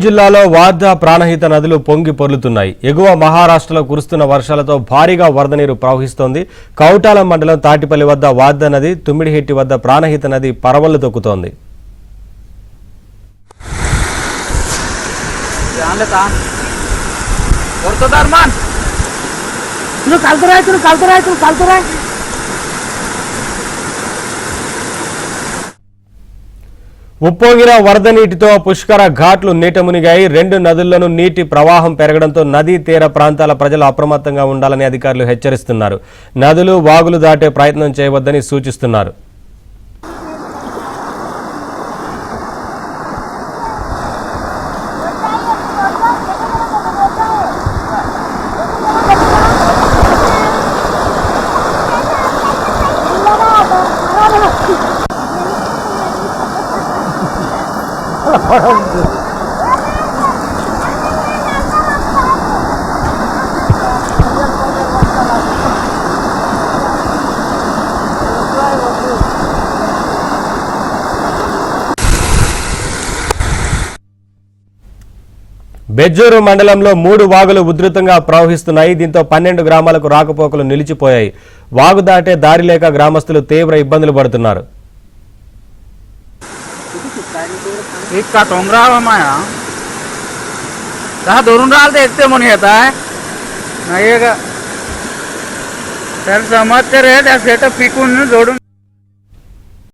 జిల్లాలో వార్ధా ప్రాణహిత నదులు పొంగి పొర్లుతున్నాయి. ఎగువ మహారాష్ట్రలో కురుస్తున్న వర్షాలతో భారీగా వరద నీరు ప్రవహిస్తోంది. కౌటాల మండలం తాటిపల్లి వద్ద వార్ధా నది, తుమ్మిడిహెట్టి వద్ద ప్రాణహిత నది పరవళ్లు తొక్కుతోంది. ఉప్పొంగిన వరద నీటితో పుష్కర ఘాట్లు నీట మునిగాయి. రెండు నదుల్లోనూ నీటి ప్రవాహం పెరగడంతో నదీ తీర ప్రాంతాల ప్రజలు అప్రమత్తంగా ఉండాలని అధికారులు హెచ్చరిస్తున్నారు. నదులు వాగులు దాటే ప్రయత్నం చేయవద్దని సూచిస్తున్నారు. బెజ్జూరు మండలంలో 3 వాగులు ఉధృతంగా ప్రవహిస్తున్నాయి. దీంతో 12 గ్రామాలకు రాకపోకలు నిలిచిపోయాయి. వాగు దాటే దారి లేక గ్రామస్తులు తీవ్ర ఇబ్బందులు పడుతున్నారు. इतका टोंगरा हुआ माया कहा दोनों डाल देखते मन येता है नहीं सर समझते रहे पिकून जोड़ून